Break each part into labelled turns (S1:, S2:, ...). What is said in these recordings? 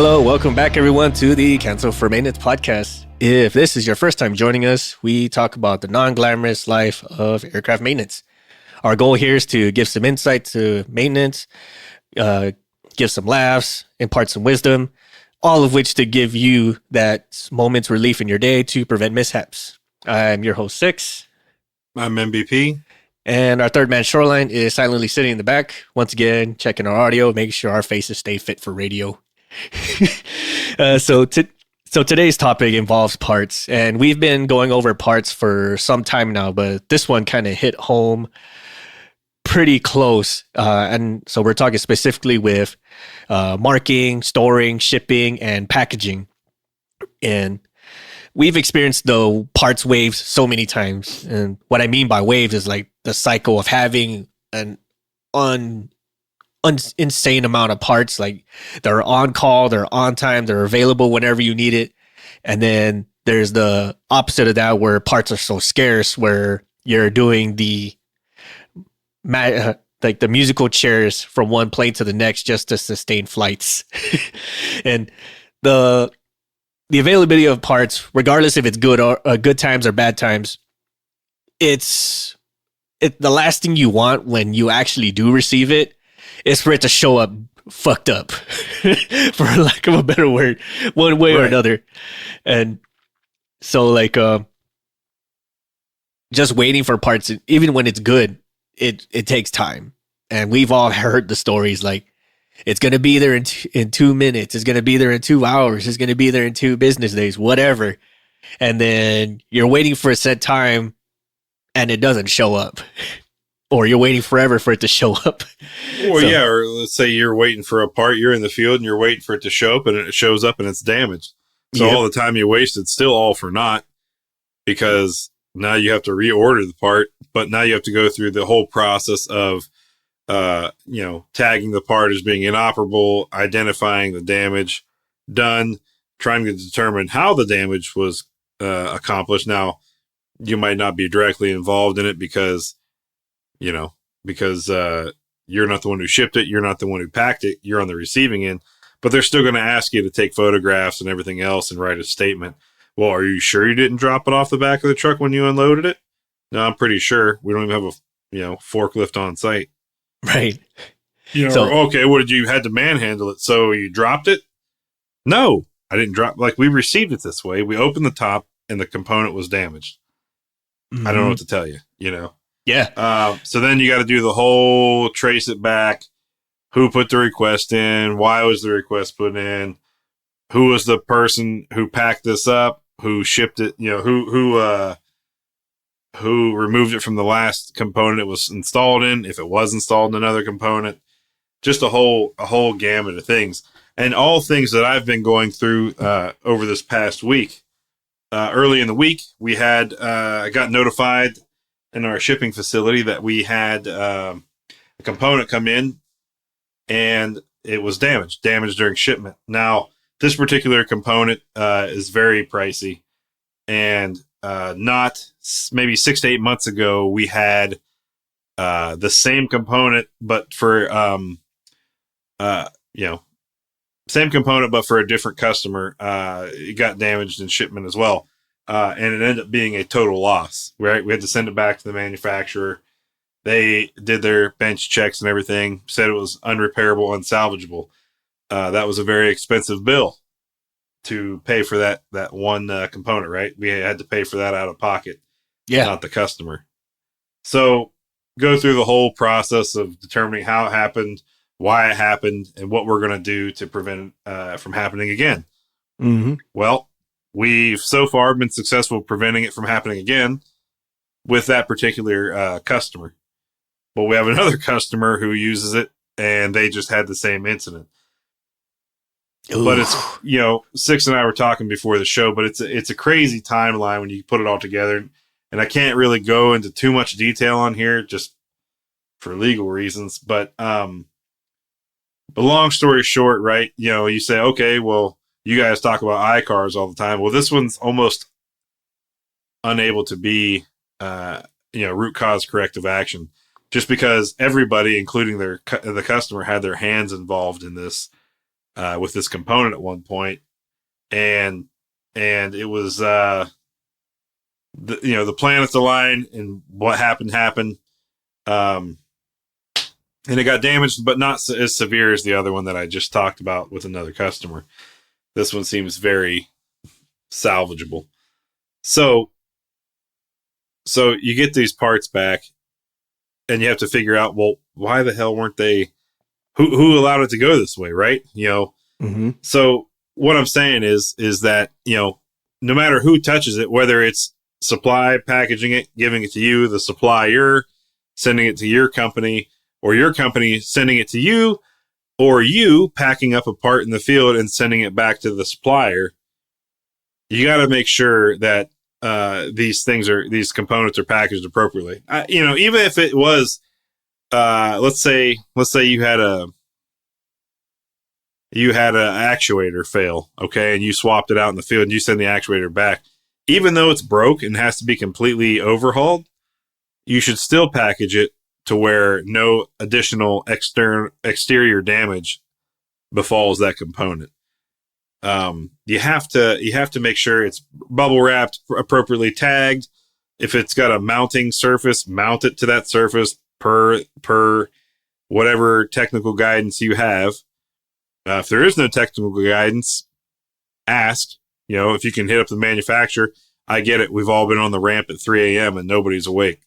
S1: Hello, welcome back everyone to the Cancel for Maintenance podcast. If this is your first time joining us, we talk about the non-glamorous life of aircraft maintenance. Our goal here is to give some insight to maintenance, give some laughs, impart some wisdom, all of which to give you that moment's relief in your day to prevent mishaps. I'm your host, Six.
S2: I'm MVP.
S1: And our third man, Shoreline, is silently sitting in the back, once again, checking our audio, making sure our faces stay fit for radio. So today's topic involves parts, and we've been going over parts for some time now, but this one kind of hit home pretty close. And so we're talking specifically with marking, storing, shipping, and packaging. And we've experienced the parts waves so many times. And what I mean by waves is like the cycle of having an insane amount of parts. Like they're on call, they're on time, they're available whenever you need it. And then there's the opposite of that where parts are so scarce where you're doing the like the musical chairs from one plane to the next just to sustain flights. And the availability of parts, regardless if it's good or good times or bad times, it's the last thing you want when you actually do receive it is for it to show up fucked up, for lack of a better word, one way or another. And so like just waiting for parts, even when it's good, it takes time. And we've all heard the stories like it's going to be there in 2 minutes, it's going to be there in 2 hours, it's going to be there in 2 business days, whatever. And then you're waiting for a set time and it doesn't show up. Or you're waiting forever for it to show up.
S2: Or let's say you're waiting for a part, you're in the field and you're waiting for it to show up and it shows up and it's damaged. So all the time you wasted, still all for naught, because now you have to reorder the part, but now you have to go through the whole process of, tagging the part as being inoperable, identifying the damage done, trying to determine how the damage was accomplished. Now, you might not be directly involved in it because you're not the one who shipped it. You're not the one who packed it. You're on the receiving end, but they're still going to ask you to take photographs and everything else and write a statement. Well, are you sure you didn't drop it off the back of the truck when you unloaded it? No, I'm pretty sure. We don't even have a, forklift on site.
S1: Right.
S2: Okay, what did you had to manhandle it? So you dropped it? No, I didn't drop. Like, we received it this way. We opened the top and the component was damaged. Mm-hmm. I don't know what to tell you,
S1: Yeah.
S2: So then you got to do the whole trace it back. Who put the request in? Why was the request put in? Who was the person who packed this up? Who shipped it? Who removed it from the last component it was installed in? If it was installed in another component, just a whole gamut of things, and all things that I've been going through over this past week. Early in the week, we had I got notified in our shipping facility that we had a component come in and it was damaged during shipment. Now, this particular component is very pricey, and not maybe 6 to 8 months ago, we had the same component, but for, same component, but for a different customer. It got damaged in shipment as well. And it ended up being a total loss, right? We had to send it back to the manufacturer. They did their bench checks and everything, said it was unrepairable, unsalvageable. That was a very expensive bill to pay for that one component, right? We had to pay for that out of pocket, not the customer. So go through the whole process of determining how it happened, why it happened, and what we're going to do to prevent it from happening again.
S1: Mm-hmm.
S2: Well, we've so far been successful preventing it from happening again with that particular customer. But we have another customer who uses it, and they just had the same incident. Ooh. But it's, Six and I were talking before the show, but it's a crazy timeline when you put it all together. And I can't really go into too much detail on here just for legal reasons. But long story short, right? You say, okay, well, you guys talk about iCars all the time. Well, this one's almost unable to be, root cause corrective action, just because everybody, including the customer, had their hands involved in this. with this component at one point, and it was the planets aligned, and what happened. And it got damaged, but not as severe as the other one that I just talked about with another customer. This one seems very salvageable. So you get these parts back, and you have to figure out, well, why the hell weren't they? Who allowed it to go this way, right?
S1: Mm-hmm.
S2: So what I'm saying is that no matter who touches it, whether it's supply packaging it, giving it to you, the supplier sending it to your company, or your company sending it to you, or you packing up a part in the field and sending it back to the supplier, you got to make sure that these components are packaged appropriately. Even if it was, let's say you had an actuator fail, okay, and you swapped it out in the field and you send the actuator back, even though it's broke and has to be completely overhauled, you should still package it to where no additional exterior damage befalls that component. You have to make sure it's bubble wrapped, appropriately tagged. If it's got a mounting surface, mount it to that surface per whatever technical guidance you have. If there is no technical guidance, ask. If you can hit up the manufacturer. I get it. We've all been on the ramp at 3 a.m. and nobody's awake.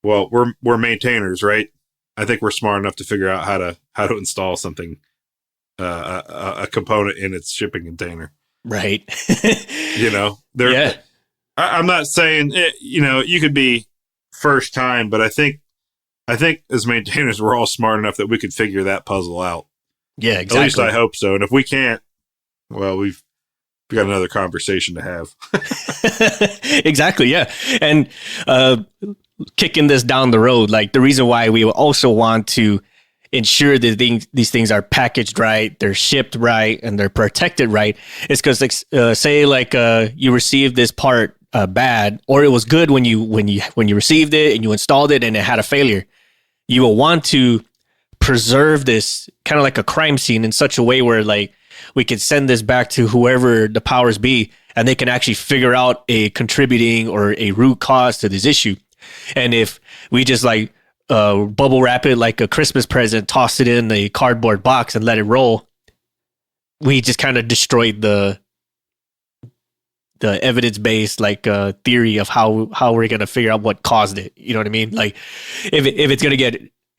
S2: Well, we're maintainers, right? I think we're smart enough to figure out how to install something, a component in its shipping container.
S1: Right.
S2: Yeah. I'm not saying you could be first time, but I think as maintainers, we're all smart enough that we could figure that puzzle out.
S1: Yeah, exactly.
S2: At least I hope so. And if we can't, well, we've got another conversation to have.
S1: Exactly. Yeah. And kicking this down the road, like the reason why we also want to ensure that these things are packaged right, they're shipped right, and they're protected right, is because say you received this part bad, or it was good when you received it and you installed it and it had a failure. You will want to preserve this kind of like a crime scene in such a way where like we could send this back to whoever the powers be, and they can actually figure out a contributing or a root cause to this issue. And if we just bubble wrap it like a Christmas present, toss it in a cardboard box and let it roll, we just kind of destroyed the evidence-based theory of how we're going to figure out what caused it. You know what I mean? Like if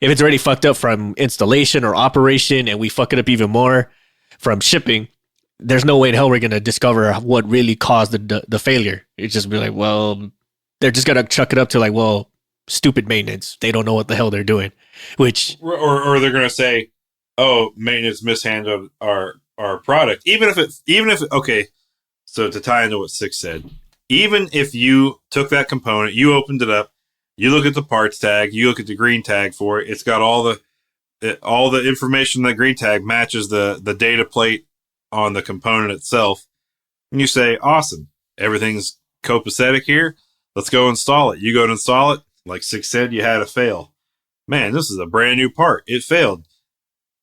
S1: it's already fucked up from installation or operation, and we fuck it up even more from shipping, there's no way in hell we're going to discover what really caused the failure. It's just be like, well, they're just going to chuck it up to stupid maintenance. They don't know what the hell they're doing, which
S2: or they're going to say, oh, maintenance mishandled our product. Even if okay. So to tie into what Six said, even if you took that component, you opened it up, you look at the parts tag, you look at the green tag for it, it's got all the information. That green tag matches the data plate on the component itself, and you say, awesome, everything's copacetic here, let's go install it. You go to install it, like Six said, you had a fail. Man, this is a brand new part, it failed.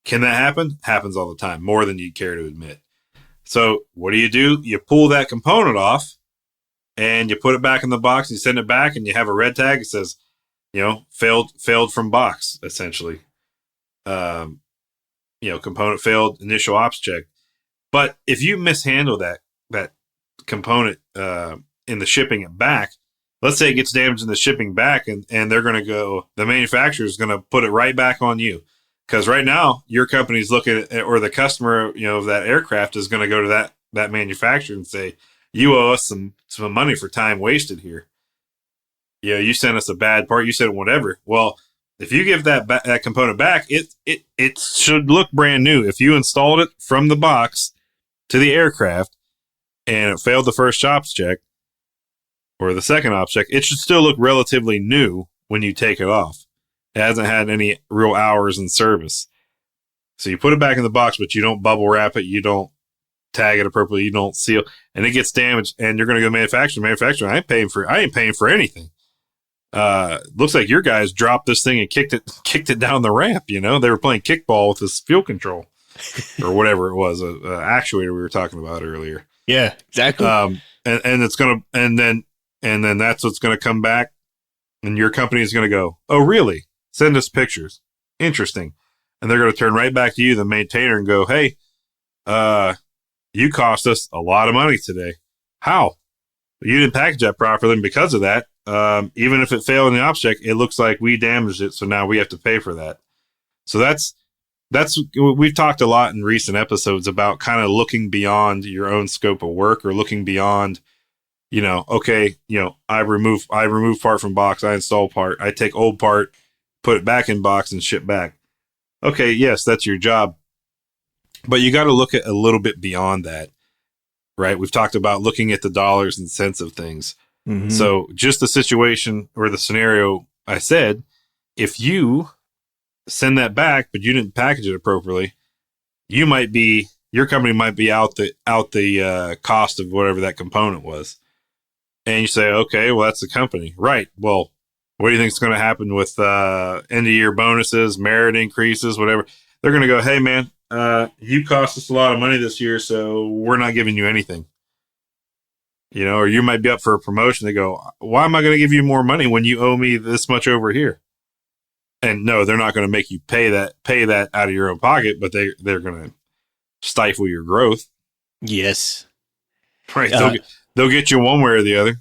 S2: Can that happen? Happens all the time, more than you'd care to admit. So what do? You pull that component off and you put it back in the box, and you send it back, and you have a red tag. It says, failed from box, essentially. Component failed, initial ops check. But if you mishandle that component in the shipping it back, let's say it gets damaged in the shipping back, and they're going to go, the manufacturer is going to put it right back on you. Because right now, your company's looking at, or the customer, of that aircraft is going to go to that manufacturer and say, you owe us some money for time wasted here. You sent us a bad part, you sent whatever. Well, if you give that component back, it should look brand new. If you installed it from the box to the aircraft and it failed the first ops check or the second ops check, it should still look relatively new when you take it off. It hasn't had any real hours in service. So you put it back in the box, but you don't bubble wrap it, you don't tag it appropriately, you don't seal, and it gets damaged, and you're going to go manufacturer. I ain't paying for anything. Looks like your guys dropped this thing and kicked it down the ramp. They were playing kickball with this fuel control. or whatever it was, a actuator we were talking about earlier.
S1: Yeah, exactly.
S2: And it's gonna, and then that's what's gonna come back, and your company is gonna go, oh really? Send us pictures. Interesting. And they're gonna turn right back to you, the maintainer, and go, hey, you cost us a lot of money today. How? You didn't package that properly, and because of that, even if it failed in the ops check, it looks like we damaged it, so now we have to pay for that. So that's we've talked a lot in recent episodes about kind of looking beyond your own scope of work, or looking beyond, okay, I remove part from box, I install part, I take old part, put it back in box and ship back. Okay, yes, that's your job. But you got to look at a little bit beyond that, right? We've talked about looking at the dollars and cents of things. Mm-hmm. So just the situation or the scenario I said, if you send that back, but you didn't package it appropriately, your company might be out the cost of whatever that component was. And you say, okay, well, that's the company. Right. Well, what do you think is going to happen with end of year bonuses, merit increases, whatever? They're going to go, hey, man, you cost us a lot of money this year, so we're not giving you anything. Or you might be up for a promotion. They go, why am I going to give you more money when you owe me this much over here? And no, they're not going to make you pay that out of your own pocket, but they're going to stifle your growth.
S1: Yes.
S2: Right. They'll get you one way or the other.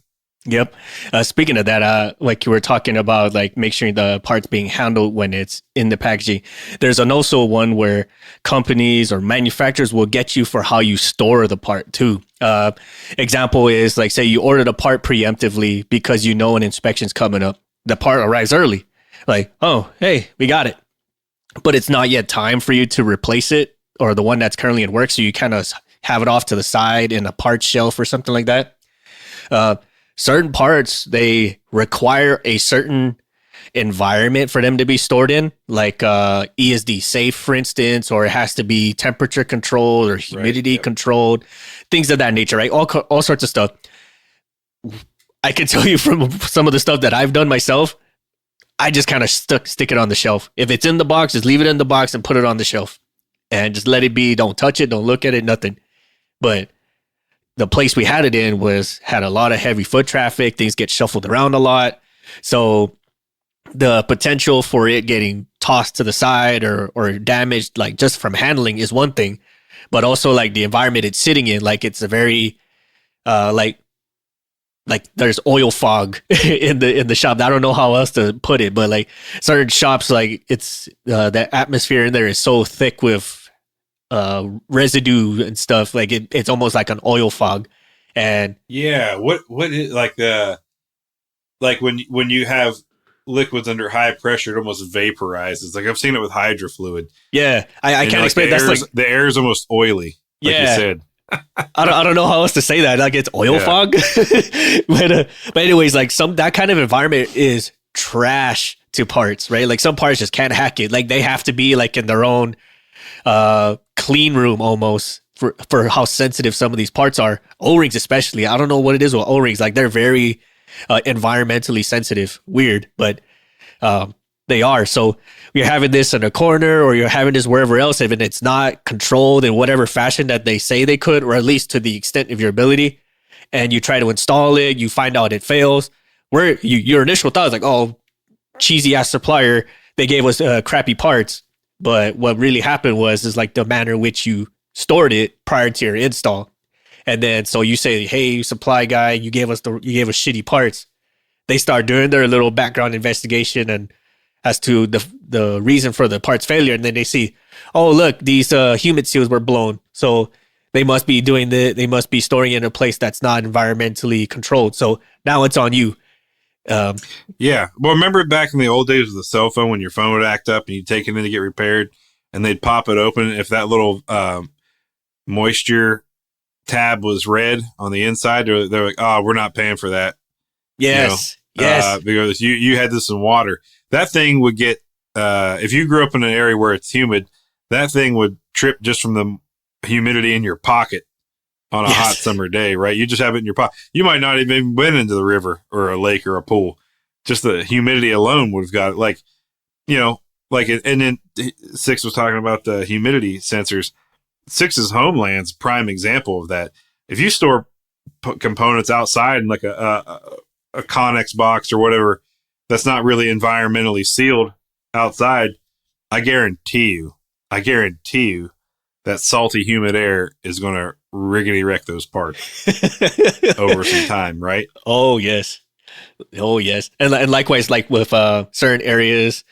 S1: Yep. Speaking of that, like you were talking about, like make sure the part's being handled when it's in the packaging. There's also one where companies or manufacturers will get you for how you store the part too. Example is like, say you ordered a part preemptively because an inspection's coming up. The part arrives early. Like, oh, hey, we got it. But it's not yet time for you to replace it, or the one that's currently in work. So you kind of have it off to the side in a part shelf or something like that. Certain parts, they require a certain environment for them to be stored in, like ESD safe, for instance, or it has to be temperature controlled or humidity controlled, things of that nature, right? All sorts of stuff. I can tell you from some of the stuff that I've done myself, I just kind of stick it on the shelf. If it's in the box, just leave it in the box and put it on the shelf and just let it be. Don't touch it. Don't look at it, nothing. But the place we had it in had a lot of heavy foot traffic. Things get shuffled around a lot. So the potential for it getting tossed to the side or damaged, like just from handling, is one thing. But also like the environment it's sitting in, like it's a very like there's oil fog in the shop. I don't know how else to put it, but like certain shops, like it's the atmosphere in there is so thick with residue and stuff. Like it's almost like an oil fog. And
S2: yeah, what is like when you have liquids under high pressure, it almost vaporizes. Like I've seen it with hydro fluid.
S1: Yeah, I can't explain. That's like
S2: the air is almost oily. Like you said.
S1: I don't know how else to say that. Like it's oil fog. but anyways, like that kind of environment is trash to parts, right? Like some parts just can't hack it. Like they have to be like in their own clean room almost for how sensitive some of these parts are. O-rings especially. I don't know what it is with O-rings. Like they're very environmentally sensitive. Weird, but they are. So you're having this in a corner or you're having this wherever else, if it's not controlled in whatever fashion that they say they could, or at least to the extent of your ability, and you try to install it, you find out it fails. Where your initial thought is like, oh, cheesy ass supplier, they gave us crappy parts. But what really happened is like the manner in which you stored it prior to your install. And then so you say, hey, supply guy, you gave us shitty parts. They start doing their little background investigation and as to the reason for the part's failure, and then they see, oh look, these humid seals were blown, so they must be storing it in a place that's not environmentally controlled. So now it's on you.
S2: Yeah, well, remember back in the old days with the cell phone when your phone would act up and you'd take it in to get repaired, and they'd pop it open if that little moisture tab was red on the inside. They're like, oh, we're not paying for that.
S1: Yes, yes,
S2: because you had this in water. That thing would get, if you grew up in an area where it's humid, that thing would trip just from the humidity in your pocket on a hot summer day, right? You just have it in your pocket. You might not even been into the river or a lake or a pool. Just the humidity alone would have got it. Like, like, and then Six was talking about the humidity sensors. Six's Homeland's prime example of that. If you store components outside in like a Connex box or whatever that's not really environmentally sealed outside, I guarantee you that salty, humid air is going to riggedy wreck those parts over some time, right?
S1: Oh yes, and likewise, like with certain areas,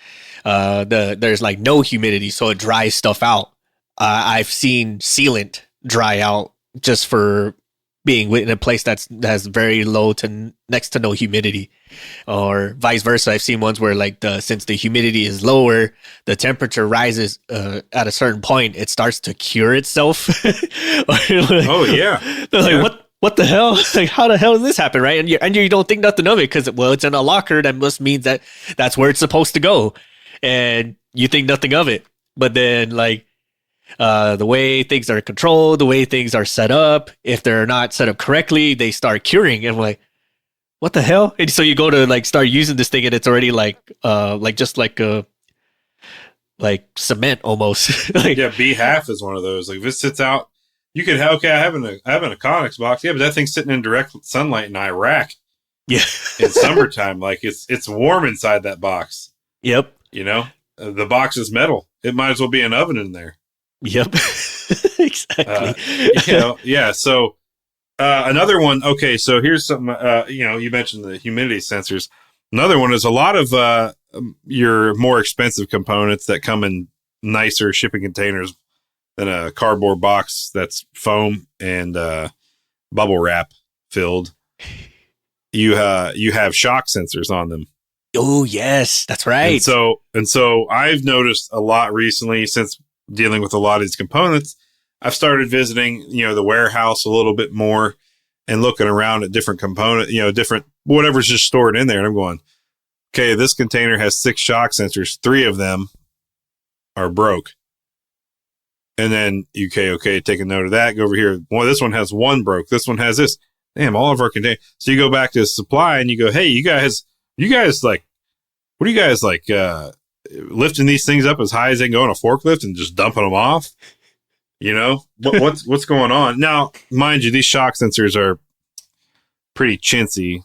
S1: there's like no humidity, so it dries stuff out. I've seen sealant dry out just for being in a place that has very low to next to no humidity, or vice versa. I've seen ones where like since the humidity is lower, the temperature rises at a certain point, it starts to cure itself.
S2: Oh yeah,
S1: they're like, what the hell? Like, how the hell does this happen, right? And you don't think nothing of it because, well, it's in a locker. That must mean that that's where it's supposed to go, and you think nothing of it. But then, like, the way things are controlled, the way things are set up, if they're not set up correctly, they start curing. And I'm like, what the hell? And so you go to like start using this thing, and it's already like just like cement almost. Like,
S2: yeah, B half is one of those. Like if it sits out, you could have, okay, I have a Connex box. Yeah, but that thing's sitting in direct sunlight in Iraq.
S1: Yeah.
S2: In summertime, like it's warm inside that box.
S1: Yep.
S2: You know, the box is metal. It might as well be an oven in there.
S1: Yep. Exactly.
S2: Yeah. So another one. Okay, so here's something. You mentioned the humidity sensors. Another one is a lot of your more expensive components that come in nicer shipping containers than a cardboard box that's foam and bubble wrap filled. You have shock sensors on them.
S1: Oh yes, that's right.
S2: And so I've noticed a lot recently since dealing with a lot of these components. I've started visiting, the warehouse a little bit more and looking around at different component, different whatever's just stored in there. And I'm going, okay, this container has 6 shock sensors. 3 of them are broke. And then okay, take a note of that. Go over here. Well, this one has 1 broke. This one has this. Damn, all of our containers. So you go back to the supply and you go, hey, you guys like, what are you guys like, lifting these things up as high as they can go on a forklift and just dumping them off? What's going on? Now, mind you, these shock sensors are pretty chintzy,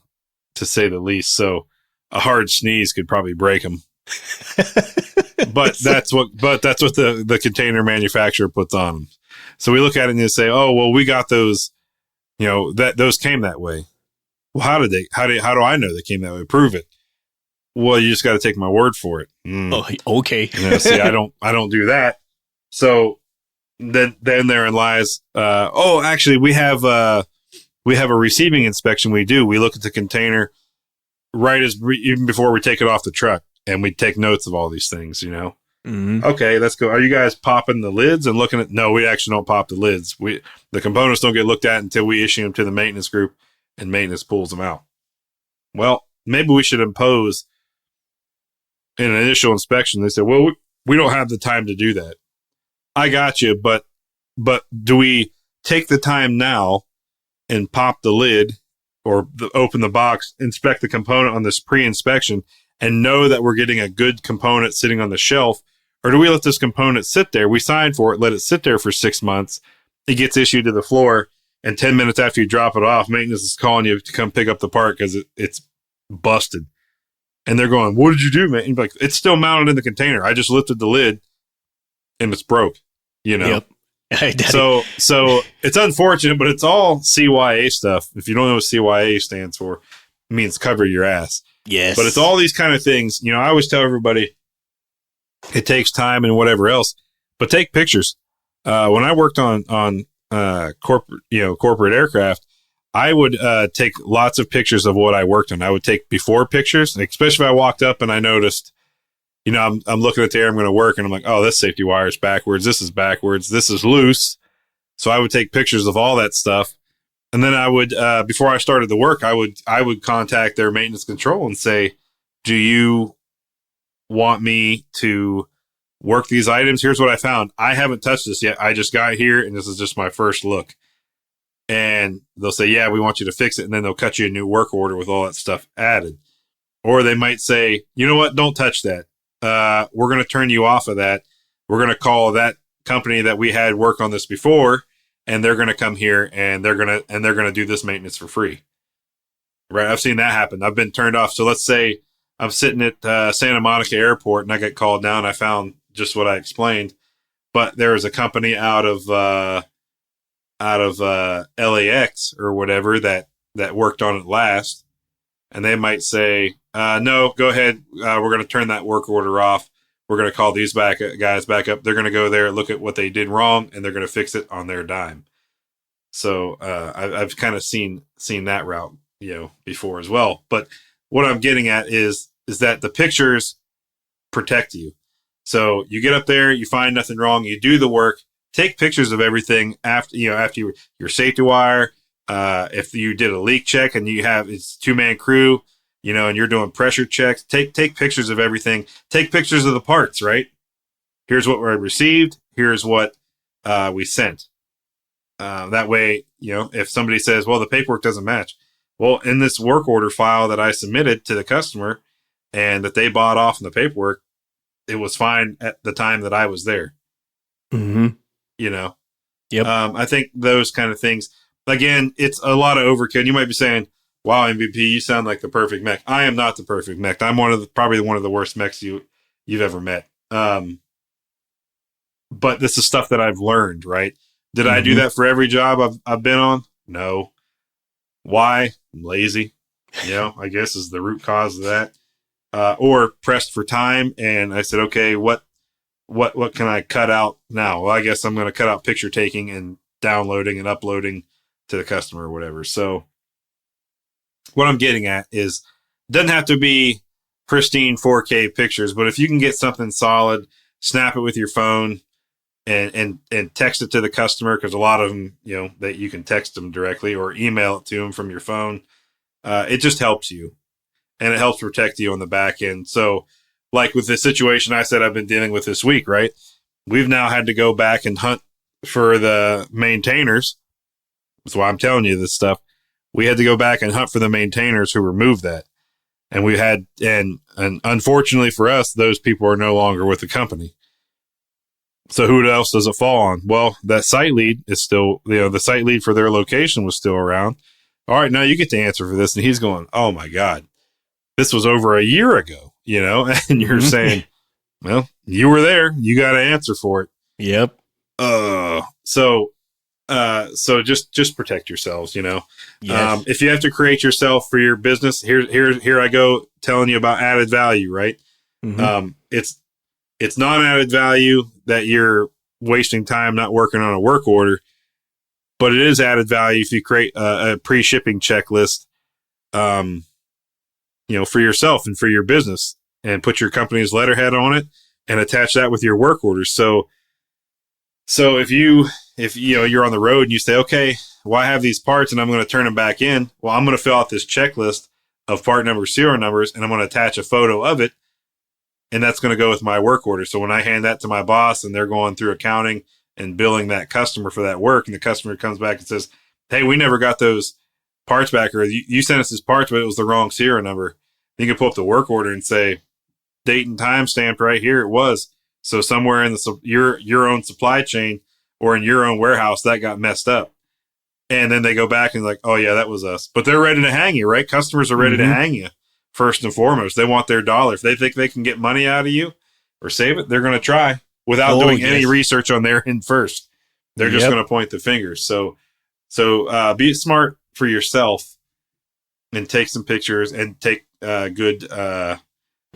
S2: to say the least. So a hard sneeze could probably break them. But that's what the container manufacturer puts on them. So we look at it and they say, oh, well, we got those, those came that way. Well, how do I know they came that way? Prove it. Well, you just got to take my word for it.
S1: Oh, okay.
S2: See, I don't do that. So then therein lies. Actually, we have a receiving inspection. We look at the container even before we take it off the truck, and we take notes of all these things.
S1: Mm-hmm.
S2: Okay, let's go. Are you guys popping the lids and looking at? No, we actually don't pop the lids. The components don't get looked at until we issue them to the maintenance group, and maintenance pulls them out. Well, maybe we should impose in an initial inspection. They said, well, we don't have the time to do that. I got you, but do we take the time now and pop the lid or open the box, inspect the component on this pre-inspection, and know that we're getting a good component sitting on the shelf? Or do we let this component sit there? We sign for it, let it sit there for 6 months. It gets issued to the floor, and 10 minutes after you drop it off, maintenance is calling you to come pick up the part because it's busted. And they're going, what did you do, man? Like, it's still mounted in the container. I just lifted the lid and it's broke, Yep. So it's unfortunate, but it's all CYA stuff. If you don't know what CYA stands for, it means cover your ass.
S1: Yes.
S2: But it's all these kind of things. I always tell everybody it takes time and whatever else, but take pictures. When I worked on corporate aircraft, I would take lots of pictures of what I worked on. I would take before pictures, especially if I walked up and I noticed, I'm looking at the air I'm going to work, and I'm like, oh, this safety wire is backwards. This is backwards. This is loose. So I would take pictures of all that stuff. And then I would, before I started the work, I would contact their maintenance control and say, do you want me to work these items? Here's what I found. I haven't touched this yet. I just got here, and this is just my first look. And they'll say, yeah, we want you to fix it. And then they'll cut you a new work order with all that stuff added. Or they might say, you know what? Don't touch that. we're going to turn you off of that. We're going to call that company that we had work on this before, and they're going to come here and they're going to do this maintenance for free. Right. I've seen that happen. I've been turned off. So let's say I'm sitting at Santa Monica Airport and I get called down. I found just what I explained, but there was a company out of LAX or whatever that worked on it last. And they might say, no, go ahead. We're going to turn that work order off. We're going to call these guys back up. They're going to go there, look at what they did wrong, and they're going to fix it on their dime. So I've kind of seen that route, before as well. But what I'm getting at is that the pictures protect you. So you get up there, you find nothing wrong, you do the work, take pictures of everything after your safety wire. If you did a leak check and it's 2-man crew, and you're doing pressure checks, take pictures of everything. Take pictures of the parts, right? Here's what we received. Here's what we sent. That way, if somebody says, well, the paperwork doesn't match. Well, in this work order file that I submitted to the customer and that they bought off in the paperwork, it was fine at the time that I was there.
S1: Mm-hmm.
S2: Yep. I think those kind of things, again, it's a lot of overkill. You might be saying, wow, MVP, you sound like the perfect mech. I am not the perfect mech. I'm probably one of the worst mechs you've ever met. But this is stuff that I've learned, right? Did I do that for every job I've been on? No. Why? I'm lazy. I guess is the root cause of that. Or pressed for time, and I said, okay, what can I cut out now? Well, I guess I'm going to cut out picture taking and downloading and uploading to the customer or whatever. So what I'm getting at is, it doesn't have to be pristine 4K pictures, but if you can get something solid, snap it with your phone and text it to the customer, because a lot of them, that you can text them directly or email it to them from your phone. It just helps you, and it helps protect you on the back end. So like with the situation I said I've been dealing with this week, right? We've now had to go back and hunt for the maintainers. That's why I'm telling you this stuff. We had to go back and hunt for the maintainers who removed that. And and unfortunately for us, those people are no longer with the company. So who else does it fall on? Well, that site lead is still, the site lead for their location was still around. All right, now you get to answer for this. And he's going, oh my God, this was over a year ago, and you're saying, well, you were there. You got to answer for it.
S1: Yep.
S2: So just protect yourselves, Yes. If you have to create yourself for your business, here I go telling you about added value, right? Mm-hmm. It's not added value that you're wasting time not working on a work order, but it is added value if you create a pre-shipping checklist, for yourself and for your business, and put your company's letterhead on it and attach that with your work orders. So if you're on the road and you say, okay, well, I have these parts and I'm going to turn them back in. Well, I'm going to fill out this checklist of part numbers, serial numbers, and I'm going to attach a photo of it. And that's going to go with my work order. So when I hand that to my boss and they're going through accounting and billing that customer for that work, and the customer comes back and says, hey, we never got those parts back, or you sent us this parts, but it was the wrong serial number. You can pull up the work order and say, date and time stamped right here. It was. So somewhere in your own supply chain or in your own warehouse, that got messed up. And then they go back and like, oh yeah, that was us. But they're ready to hang you, right? Customers are ready to hang you first and foremost. They want their dollar. If they think they can get money out of you or save it, they're going to try without doing any research on their end first. They're just going to point the fingers. So be smart for yourself and take some pictures and take good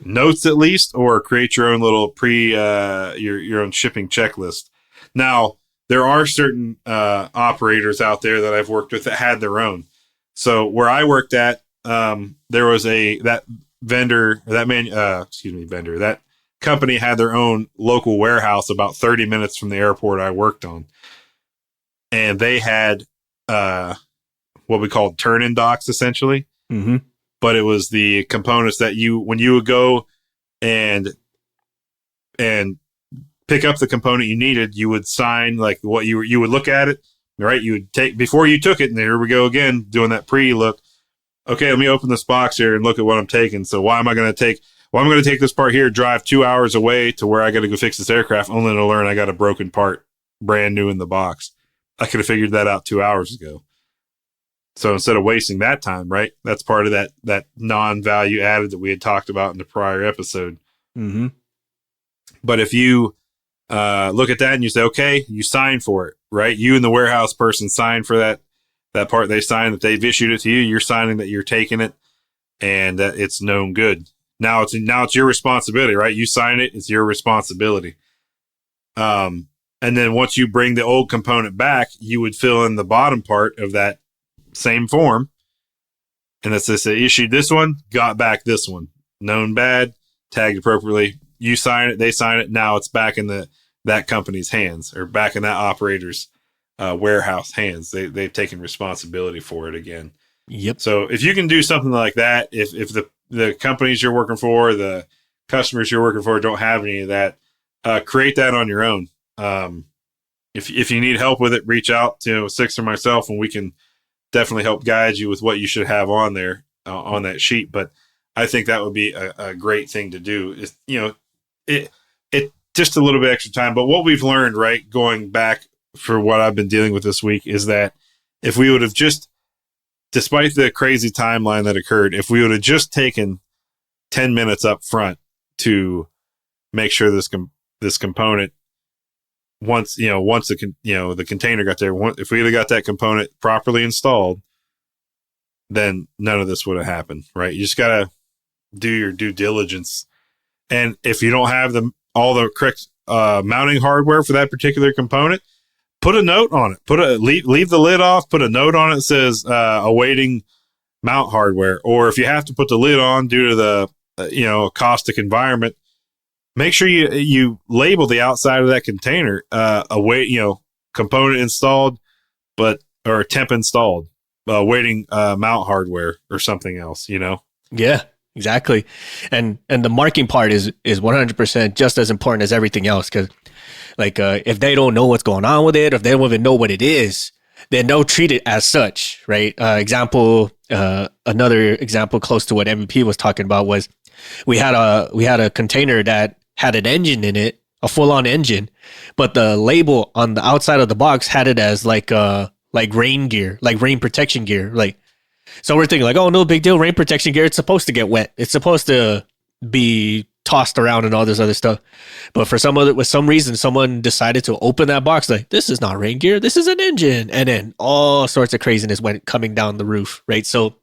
S2: notes at least, or create your own little your own shipping checklist. Now, there are certain operators out there that I've worked with that had their own. So where I worked at, there was that company had their own local warehouse about 30 minutes from the airport I worked on. And they had what we called turn-in docks, essentially. Mm-hmm. But it was the components that when you would go and pick up the component you needed, you would sign like what you would look at it, right? You would take before you took it, and here we go again doing that pre-look. Okay, let me open this box here and look at what I'm taking. So why am I going to take well, I'm going to take this part here, drive 2 hours away to where I got to go fix this aircraft, only to learn I got a broken part brand new in the box. I could have figured that out 2 hours ago. So instead of wasting that time, right? That's part of that non-value added that we had talked about in the prior episode.
S1: Mm-hmm.
S2: But if you look at that and you say, okay, you sign for it, right? You and the warehouse person sign for that part. They sign that they've issued it to you. You're signing that you're taking it and that it's known good. Now it's your responsibility, right? You sign it. It's your responsibility. And then once you bring the old component back, you would fill in the bottom part of that same form. And that's this issued this one, got back this one, known bad, tagged appropriately. You sign it, they sign it. Now it's back in that company's hands, or back in that operator's warehouse hands. They've taken responsibility for it again.
S1: Yep.
S2: So if you can do something like that, if the companies you're working for, the customers you're working for don't have any of that, create that on your own. If you need help with it, reach out to Six or myself, and we can definitely help guide you with what you should have on there on that sheet. But I think that would be a great thing to do. Is, it just a little bit extra time. But what we've learned, right, going back for what I've been dealing with this week, is that if we would have just, despite the crazy timeline that occurred, if we would have just taken 10 minutes up front to make sure this component, once the container got there, if we would have got that component properly installed, then none of this would have happened, right? You just got to do your due diligence. And if you don't have all the correct mounting hardware for that particular component, put a note on it. Leave the lid off. Put a note on it that says awaiting mount hardware. Or if you have to put the lid on due to the caustic environment, make sure you label the outside of that container component installed, or temp installed, awaiting mount hardware or something else.
S1: Yeah. Exactly. And the marking part is 100% just as important as everything else. Cause if they don't know what's going on with it, or if they don't even know what it is, then they'll treat it as such. Right. Another example close to what MVP was talking about was we had a container that had an engine in it, a full on engine, but the label on the outside of the box had it as like rain gear, like rain protection gear. So we're thinking oh, no big deal. Rain protection gear. It's supposed to get wet. It's supposed to be tossed around and all this other stuff. But for some reason, someone decided to open that box. This is not rain gear. This is an engine. And then all sorts of craziness went coming down the roof. Right. So,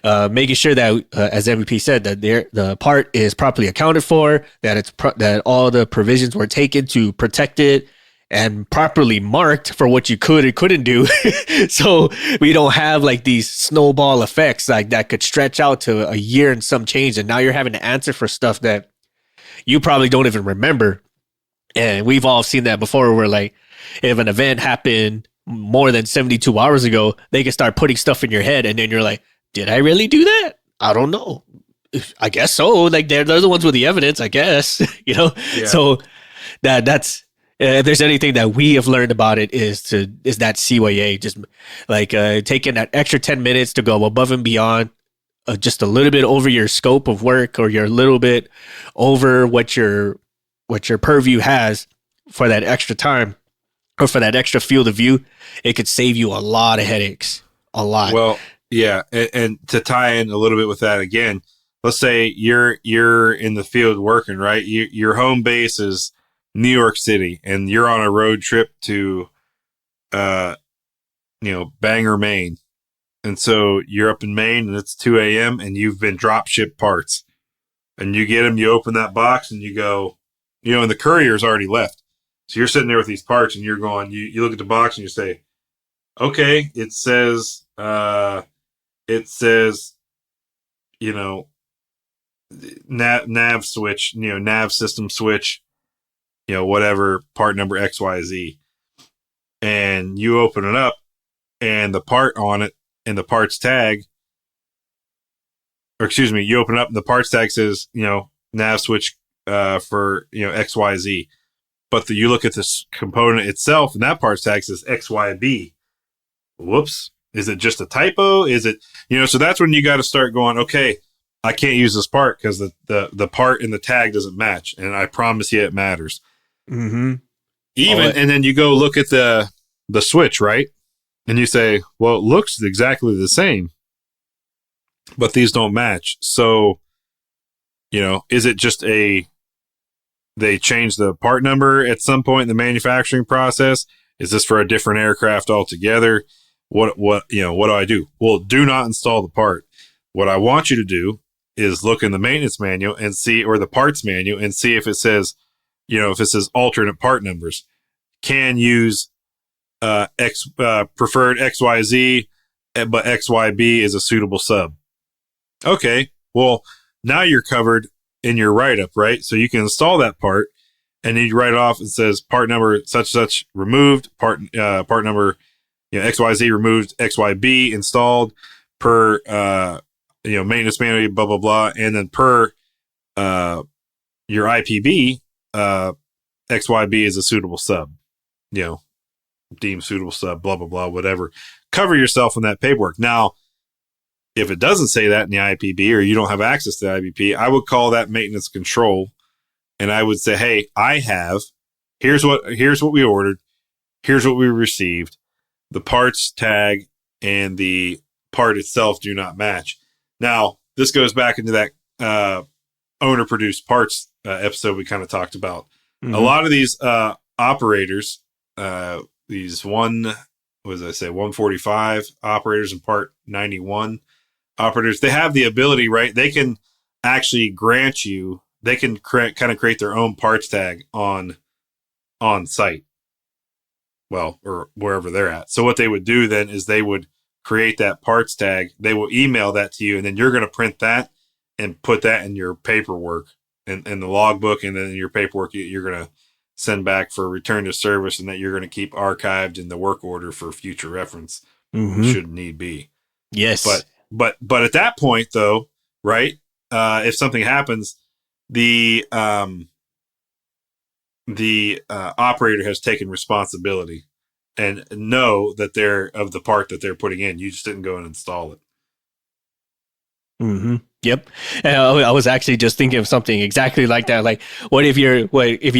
S1: making sure that, as MVP said, that the part is properly accounted for, that that all the provisions were taken to protect it, and properly marked for what you could and couldn't do. So we don't have these snowball effects that could stretch out to a year and some change. And now you're having to answer for stuff that you probably don't even remember. And we've all seen that before, where if an event happened more than 72 hours ago, they can start putting stuff in your head. And then you're like, did I really do that? I don't know. I guess so. They're the ones with the evidence, I guess, Yeah. So that's, if there's anything that we have learned about it is that CYA, just taking that extra 10 minutes to go above and beyond, just a little bit over your scope of work, or you're a little bit over what your purview has for that extra time, or for that extra field of view. It could save you a lot of headaches, a lot.
S2: Well, yeah. And to tie in a little bit with that again, let's say you're in the field working, right? Your home base is New York City, and you're on a road trip to, Bangor, Maine. And so you're up in Maine, and it's 2 a.m. and you've been drop shipped parts, and you get them, you open that box and you go, and the courier's already left. So you're sitting there with these parts, and you're going, you look at the box and you say, okay, it says, nav switch, nav system switch, whatever, part number XYZ. And you open it up, and the part on it and the parts tag, you open it up and the parts tag says, nav switch for, XYZ. But you look at this component itself, and that parts tag says XYB. Whoops. Is it just a typo? Is it, so that's when you got to start going, okay, I can't use this part because the part in the tag doesn't match, and I promise you it matters.
S1: Mm-hmm.
S2: And then you go look at the switch, right? And you say, well, it looks exactly the same, but these don't match. So, is it just they changed the part number at some point in the manufacturing process? Is this for a different aircraft altogether? What do I do? Well, do not install the part. What I want you to do is look in the maintenance manual and see, or the parts manual, and see if it says, if it says alternate part numbers. Can use preferred XYZ, but XYB is a suitable sub. Okay, well, now you're covered in your write-up, right? So you can install that part, and then you write it off and says part number such removed, part number XYZ removed, XYB installed per maintenance manual, blah blah blah, and then per your IPB, XYB is a suitable sub, deemed suitable sub, blah blah blah, whatever. Cover yourself in that paperwork. Now, if it doesn't say that in the IPB, or you don't have access to the IPB, I would call that maintenance control, and I would say, hey, here's what we ordered, here's what we received. The parts tag and the part itself do not match. Now, this goes back into that owner produced parts episode we kind of talked about. Mm-hmm. A lot of these operators, these 145 operators and Part 91 operators, they have the ability, right? They can actually grant you, they can kind of create their own parts tag on site. Well, or wherever they're at. So what they would do then is they would create that parts tag. They will email that to you, and then you're going to print that and put that in your paperwork and the logbook, and then your paperwork you're going to send back for return to service, and that you're going to keep archived in the work order for future reference, should need be.
S1: Yes.
S2: But at that point, though, right? If something happens, the operator has taken responsibility and know that they're of the part that they're putting in. You just didn't go and install it.
S1: Mm-hmm. Yep. And I was actually just thinking of something exactly like that. Like, what if you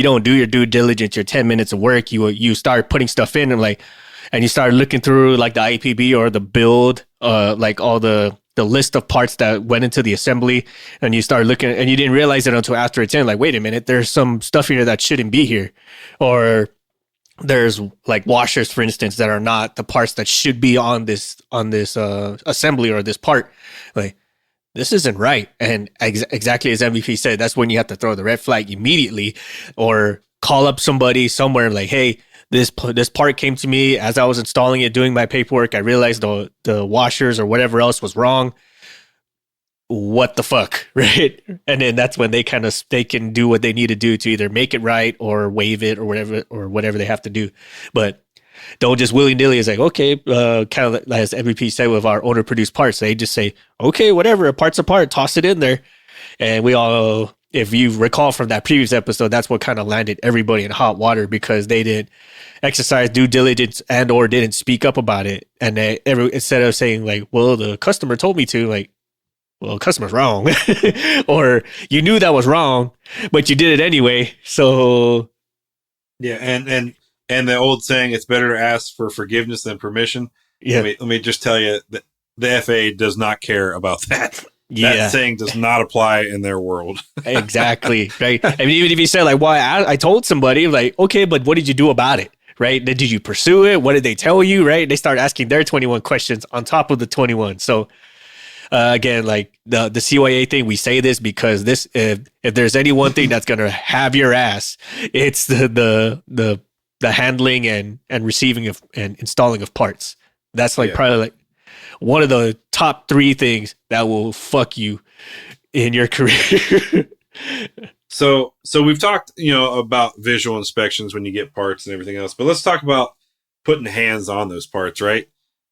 S1: don't do your due diligence, your 10 minutes of work, you start putting stuff in and you start looking through like the IPB or the build, like all the list of parts that went into the assembly, and you start looking and you didn't realize it until after it's in, like, wait a minute, there's some stuff here that shouldn't be here. Or there's like washers, for instance, that are not the parts that should be on this assembly or this part. Like, this isn't right. And exactly as MVP said, that's when you have to throw the red flag immediately, or call up somebody somewhere like, hey, this part came to me as I was installing it, doing my paperwork. I realized the washers or whatever else was wrong. What the fuck, right? And then that's when they can do what they need to do to either make it right or waive it or whatever they have to do. But don't just willy-nilly. It's like, okay, kind of as MVP said with our owner-produced parts, they just say, okay, whatever, a part's a part, toss it in there. And we all, if you recall from that previous episode, that's what kind of landed everybody in hot water, because they didn't exercise due diligence and or didn't speak up about it. And instead of saying like, well, the customer told me to, like, well, the customer's wrong. Or you knew that was wrong, but you did it anyway. So
S2: yeah, and the old saying, it's better to ask for forgiveness than permission. Yeah. Let me just tell you that the FAA does not care about that. Yeah. That saying does not apply in their world.
S1: Exactly. Right. I mean, even if you say like, well, I told somebody, like, okay, but what did you do about it? Right. Did you pursue it? What did they tell you? Right. They start asking their 21 questions on top of the 21. So again, like the CYA thing, we say this because if there's any one thing that's going to have your ass, it's the handling and receiving of and installing of parts. That's like probably like one of the top 3 things that will fuck you in your career.
S2: So we've talked, about visual inspections when you get parts and everything else, but let's talk about putting hands on those parts, right?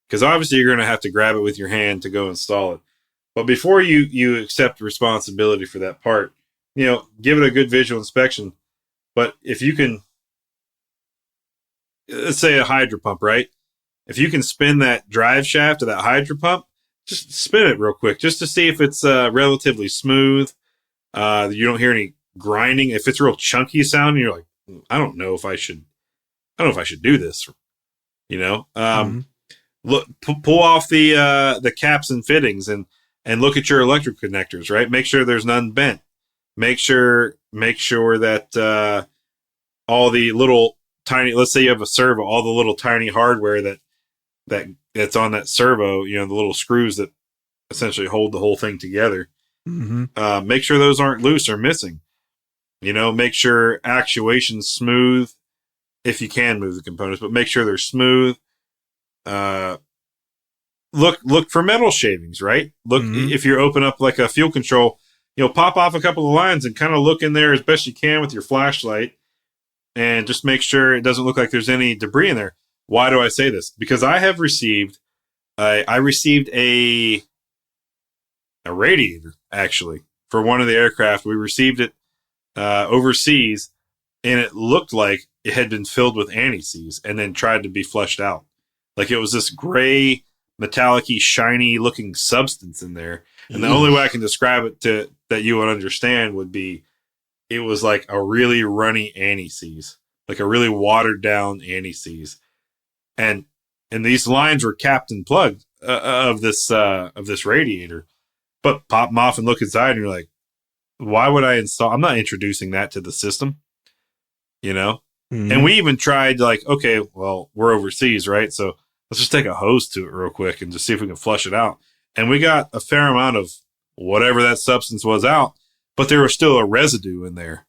S2: Because obviously you're going to have to grab it with your hand to go install it. But before you accept responsibility for that part, give it a good visual inspection. But if you can, let's say a hydro pump, right? If you can spin that drive shaft of that hydro pump, just spin it real quick just to see if it's relatively smooth. You don't hear any grinding. If it's real chunky sound, you're like, I don't know if I should do this. Look, pull off the caps and fittings and look at your electric connectors, right? Make sure there's none bent. Make sure that all the little tiny, let's say you have a servo, all the little tiny hardware that's on that servo, the little screws that essentially hold the whole thing together.
S1: Mm-hmm.
S2: Make sure those aren't loose or missing. Make sure actuation's smooth if you can move the components, but make sure they're smooth. Look for metal shavings, right? Look, if you open up like a fuel control, pop off a couple of lines and kind of look in there as best you can with your flashlight and just make sure it doesn't look like there's any debris in there. Why do I say this? Because I have received a radiator, actually, for one of the aircraft. We received it overseas, and it looked like it had been filled with anti-seize and then tried to be flushed out. Like it was this gray, metallic-y, shiny-looking substance in there. And the only way I can describe it that you would understand would be it was like a really runny anti-seize, like a really watered-down anti-seize. And these lines were capped and plugged of this radiator. But pop them off and look inside, and you're like, why would I install? I'm not introducing that to the system, And we even tried okay, well, we're overseas, right? So let's just take a hose to it real quick and just see if we can flush it out. And we got a fair amount of whatever that substance was out, but there was still a residue in there.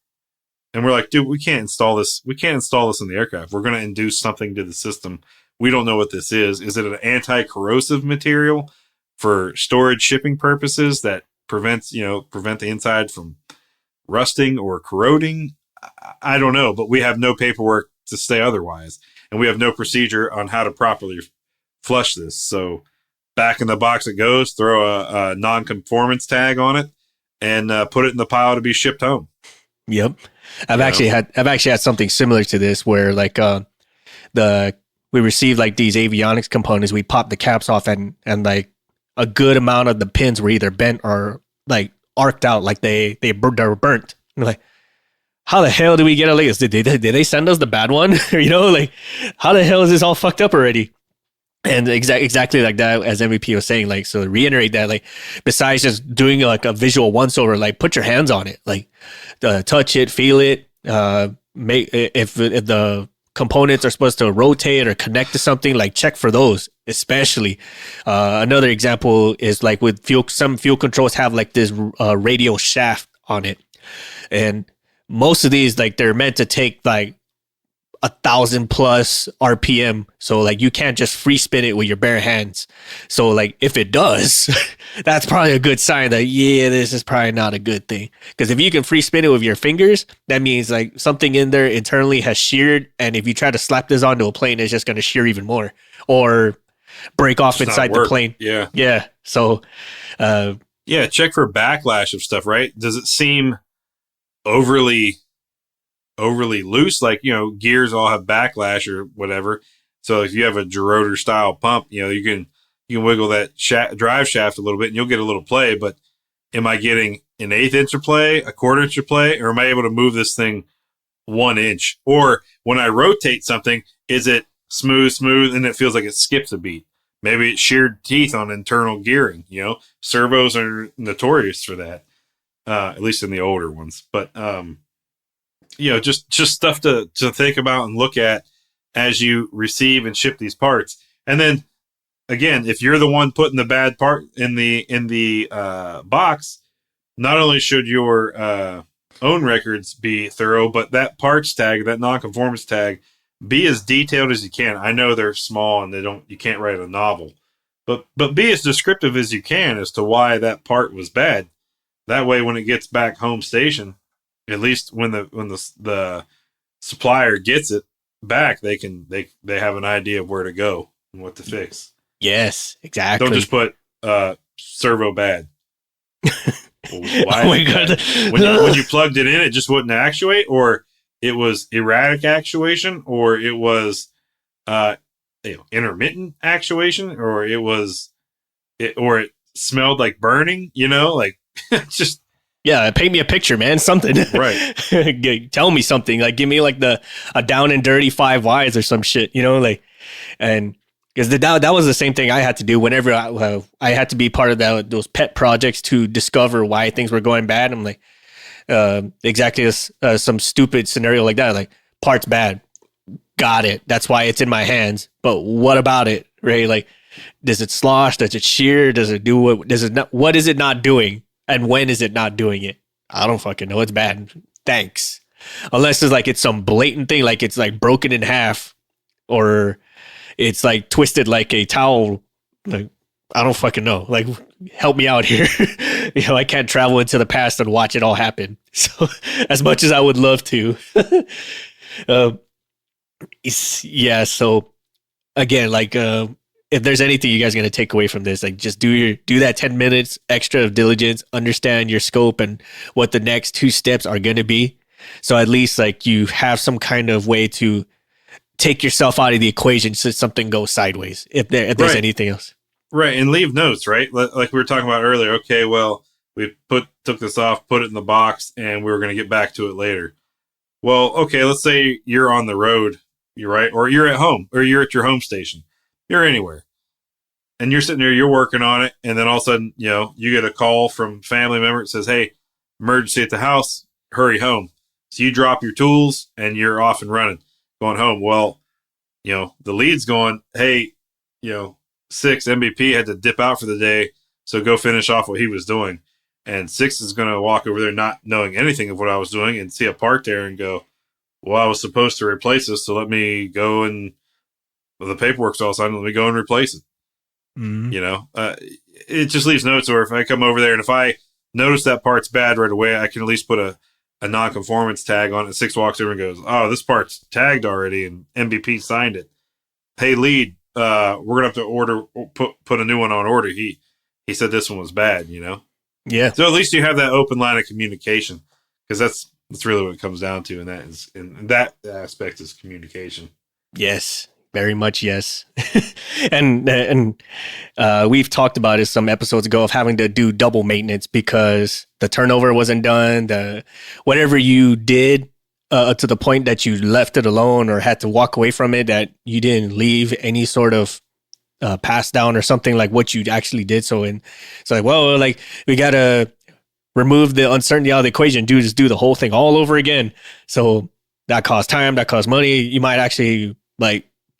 S2: And we're like, dude, we can't install this. We can't install this in the aircraft. We're going to induce something to the system. We don't know what this is. Is it an anti-corrosive material for storage shipping purposes that prevent the inside from rusting or corroding? I don't know, but we have no paperwork to say otherwise. And we have no procedure on how to properly flush this. So back in the box it goes, throw a non-conformance tag on it and put it in the pile to be shipped home.
S1: Yep. I've actually had something similar to this where we received like these avionics components. We popped the caps off and like a good amount of the pins were either bent or like arced out, like they were burnt. And like, how the hell did we get a like? Did they send us the bad one? Like how the hell is this all fucked up already? And exactly like that, as MVP was saying, like, so to reiterate that, like, besides just doing like a visual once over, like, put your hands on it, like, touch it, feel it, make if the components are supposed to rotate or connect to something, like, check for those, especially. Another example is like with some fuel controls have like this radial shaft on it, and most of these, like, they're meant to take like 1,000 plus RPM. So like you can't just free spin it with your bare hands. So like if it does, that's probably a good sign that, this is probably not a good thing. Because if you can free spin it with your fingers, that means like something in there internally has sheared. And if you try to slap this onto a plane, it's just going to shear even more or break off inside the plane.
S2: Yeah.
S1: Yeah. So,
S2: check for backlash of stuff, right? Does it seem overly loose, like, gears all have backlash or whatever. So if you have a gerotor style pump, you can wiggle that drive shaft a little bit and you'll get a little play. But am I getting an 1/8 inch of play, a 1/4 inch of play, or am I able to move this thing 1 inch? Or when I rotate something, is it smooth, and it feels like it skips a beat? Maybe it's sheared teeth on internal gearing. Servos are notorious for that, at least in the older ones. But just stuff to think about and look at as you receive and ship these parts. And then again, if you're the one putting the bad part in the box, not only should your own records be thorough, but that parts tag, that non-conformance tag, be as detailed as you can. I know they're small and you can't write a novel, but be as descriptive as you can as to why that part was bad. That way, when it gets back home station, at least when the supplier gets it back, they have an idea of where to go and what to fix.
S1: Yes, exactly.
S2: Don't just put servo bad. Why?
S1: Oh my God.
S2: When you plugged it in, it just wouldn't actuate, or it was erratic actuation, or it was intermittent actuation, or it was it smelled like burning, like just.
S1: Yeah, paint me a picture, man. Something.
S2: Right.
S1: Tell me something. Like, give me like a down and dirty 5 whys or some shit, and because that was the same thing I had to do whenever I had to be part of those pet projects to discover why things were going bad. I'm like, exactly as some stupid scenario like that. Like, parts bad. Got it. That's why it's in my hands. But what about it, right? Like, does it slosh? Does it shear? Does it do what? Does it not? What is it not doing? And when is it not doing it? I don't fucking know. It's bad. Thanks. Unless it's some blatant thing, like it's like broken in half, or it's like twisted like a towel. Like, I don't fucking know. Like, help me out here. I can't travel into the past and watch it all happen. So as much as I would love to. Yeah. So again, if there's anything you guys are going to take away from this, like, just do that 10 minutes extra of diligence, understand your scope and what the next 2 steps are going to be. So at least you have some kind of way to take yourself out of the equation so something goes sideways. If there's anything else.
S2: Right. And leave notes, right? Like we were talking about earlier. Okay, well, we took this off, put it in the box, and we were going to get back to it later. Well, okay, let's say you're on the road, you're right, or you're at home, or you're at your home station. You're anywhere, and you're sitting there, you're working on it, and then all of a sudden, you get a call from family member that says, "Hey, emergency at the house, hurry home." So you drop your tools and you're off and running, going home. Well, the lead's going, "Hey, 6 MVP had to dip out for the day, so go finish off what he was doing." And 6 is going to walk over there not knowing anything of what I was doing and see a part there and go, "Well, I was supposed to replace this, so let me go and." Well, the paperwork's all signed. Let me go and replace it. Mm-hmm. It just leaves notes. Or if I come over there and if I notice that part's bad right away, I can at least put a non-conformance tag on it. 6 walks over and goes, "Oh, this part's tagged already, and MVP signed it. Hey, lead, we're gonna have to put a new one on order. He said this one was bad.
S1: Yeah.
S2: So at least you have that open line of communication, because that's really what it comes down to, and that aspect is communication.
S1: Yes. Very much, yes. and we've talked about it some episodes ago of having to do double maintenance because the turnover wasn't done. Whatever you did to the point that you left it alone or had to walk away from it, that you didn't leave any sort of pass down or something like what you actually did. So it's like, well, we got to remove the uncertainty out of the equation, just do the whole thing all over again. So that costs time, that costs money. You might actually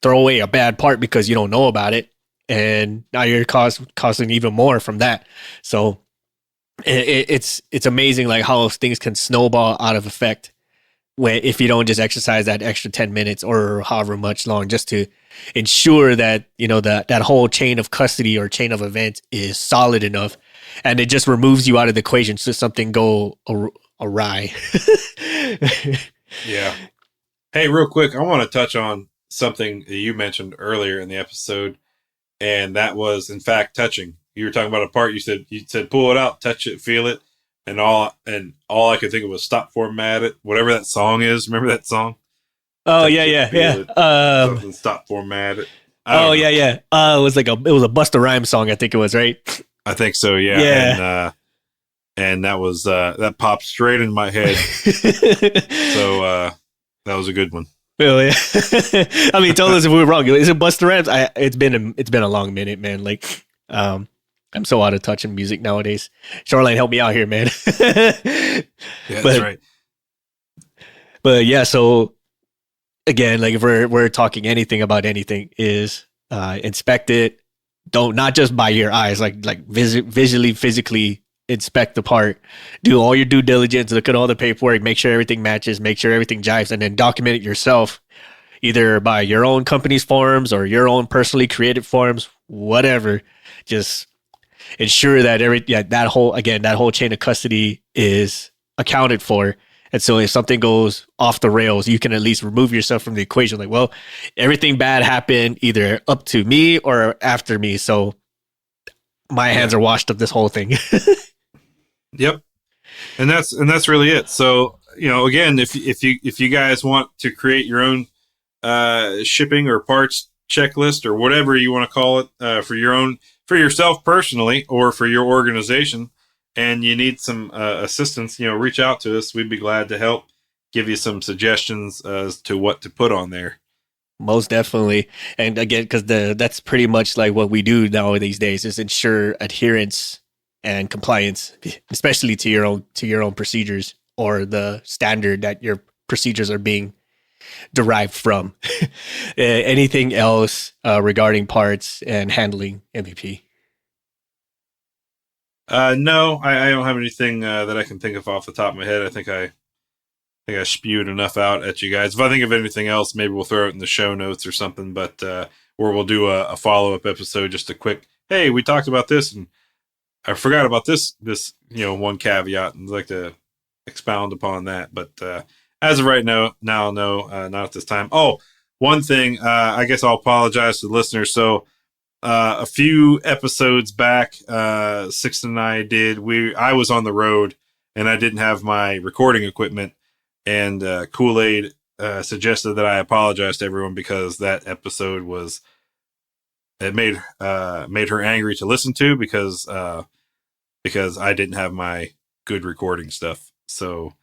S1: throw away a bad part because you don't know about it, and now you're costing even more from that. So it's amazing how things can snowball out of effect if you don't just exercise that extra 10 minutes or however much long, just to ensure that that whole chain of custody or chain of events is solid enough, and it just removes you out of the equation so something go awry.
S2: Yeah. Hey, real quick, I want to touch on something that you mentioned earlier in the episode, and that was, in fact, touching. You were talking about a part. You said pull it out, touch it, feel it, and all I could think of was stop, format it, whatever that song is. Remember that song?
S1: Oh, touch yeah.
S2: Something, stop, format it.
S1: Yeah. It was a Busta Rhymes song, I think it was, right?
S2: I think so. Yeah.
S1: Yeah.
S2: And that was that popped straight in my head. So that was a good one.
S1: Really? I mean, tell us if we were wrong. Is it Busta Rhymes? It's been a long minute, man. I'm so out of touch in music nowadays. Shoreline, help me out here, man.
S2: Yeah, that's right.
S1: But yeah, so again, if we're talking anything about anything, is inspect it. Not just by your eyes, visually, physically inspect the part, do all your due diligence, look at all the paperwork, make sure everything matches, make sure everything jives, and then document it yourself, either by your own company's forms or your own personally created forms, whatever. Just ensure that that whole chain of custody is accounted for. And so if something goes off the rails, you can at least remove yourself from the equation. Well, everything bad happened either up to me or after me, so my hands are washed of this whole thing.
S2: Yep. And that's really it. So, again, if you guys want to create your own shipping or parts checklist or whatever you want to call it for your own for yourself personally or for your organization, and you need some assistance, reach out to us. We'd be glad to help, give you some suggestions as to what to put on there.
S1: Most definitely. And again, because that's pretty much like what we do now these days is ensure adherence and compliance, especially to your own procedures or the standard that your procedures are being derived from. Anything else regarding parts and handling MVP?
S2: No, I don't have anything that I can think of off the top of my head. I think I spewed enough out at you guys. If I think of anything else, maybe we'll throw it in the show notes or something, but or we'll do a follow-up episode, just a quick, hey, we talked about this and I forgot about this one caveat, and I'd like to expound upon that. But as of right now, no, not at this time. Oh, one thing, I guess I'll apologize to the listeners. So a few episodes back, Sixton and I I was on the road and I didn't have my recording equipment. And Kool-Aid suggested that I apologize to everyone because that episode made her angry to listen to because I didn't have my good recording stuff. So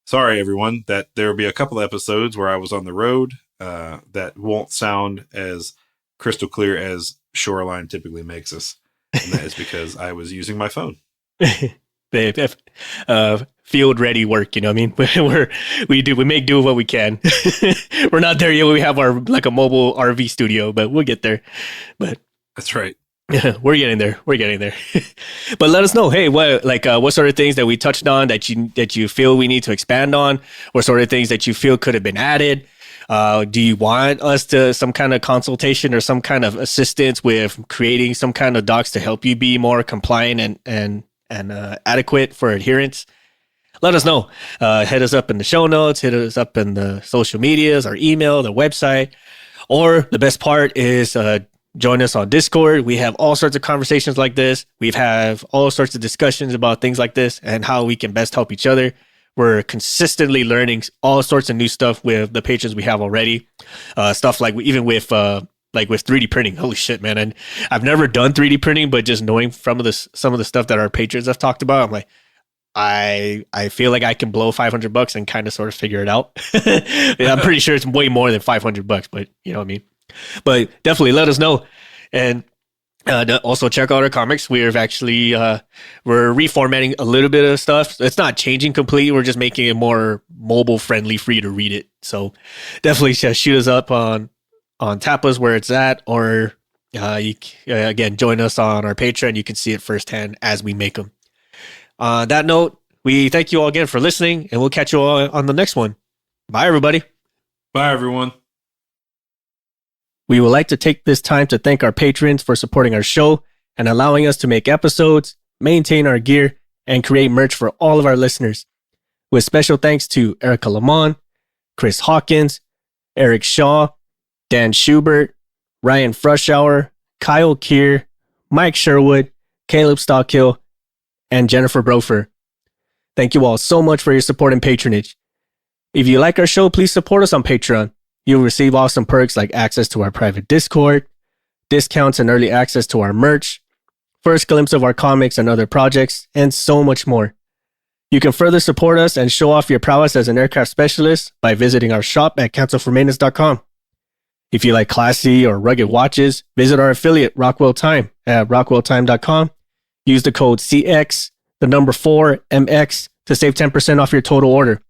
S2: sorry, everyone, that there will be a couple episodes where I was on the road that won't sound as crystal clear as Shoreline typically makes us. And that is because I was using my phone.
S1: Field ready work, you know what I mean? We make do with what we can. We're not there yet. We have a mobile RV studio, but we'll get there. But
S2: that's right.
S1: Yeah, we're getting there. But let us know, hey, what sort of things that we touched on that you feel we need to expand on? What sort of things that you feel could have been added? Do you want us to some kind of consultation or some kind of assistance with creating some kind of docs to help you be more compliant and adequate for adherence? Let us know. Hit us up in the show notes, hit us up in the social medias, our email, the website, or the best part is join us on Discord. We have all sorts of conversations like this. We have all sorts of discussions about things like this and how we can best help each other. We're consistently learning all sorts of new stuff with the patrons we have already. Stuff like even with 3D printing. Holy shit, man. And I've never done 3D printing, but just knowing some of the stuff that our patrons have talked about, I'm like, I feel like I can blow $500 and kind of sort of figure it out. I'm pretty sure it's way more than $500, but you know what I mean? But definitely let us know. And also check out our comics. We're actually, we're reformatting a little bit of stuff. It's not changing completely. We're just making it more mobile friendly for you to read it. So definitely shoot us up on Tapas where it's at, or again, join us on our Patreon. You can see it firsthand as we make them. On that note, we thank you all again for listening, and we'll catch you all on the next one. Bye, everybody.
S2: Bye, everyone.
S1: We would like to take this time to thank our patrons for supporting our show and allowing us to make episodes, maintain our gear, and create merch for all of our listeners. With special thanks to Erica Lamont, Chris Hawkins, Eric Shaw, Dan Schubert, Ryan Frushauer, Kyle Keir, Mike Sherwood, Caleb Stockhill, and Jennifer Brofer. Thank you all so much for your support and patronage. If you like our show, please support us on Patreon. You'll receive awesome perks like access to our private Discord, discounts and early access to our merch, first glimpse of our comics and other projects, and so much more. You can further support us and show off your prowess as an aircraft specialist by visiting our shop at cancelformaintenance.com. If you like classy or rugged watches, visit our affiliate Rockwell Time at rockwelltime.com. Use the code CX4MX to save 10% off your total order.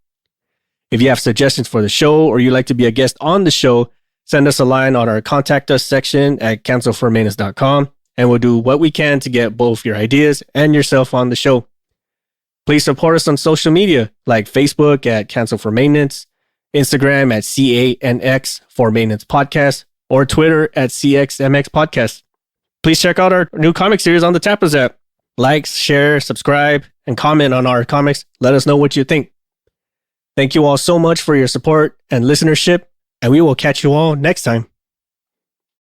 S1: If you have suggestions for the show or you'd like to be a guest on the show, send us a line on our contact us section at cancelformaintenance.com, and we'll do what we can to get both your ideas and yourself on the show. Please support us on social media like Facebook at Cancel for Maintenance, Instagram at CANX for Maintenance Podcast, or Twitter at CXMX Podcast. Please check out our new comic series on the Tapas app. Like, share, subscribe, and comment on our comics. Let us know what you think. Thank you all so much for your support and listenership, and we will catch you all next time.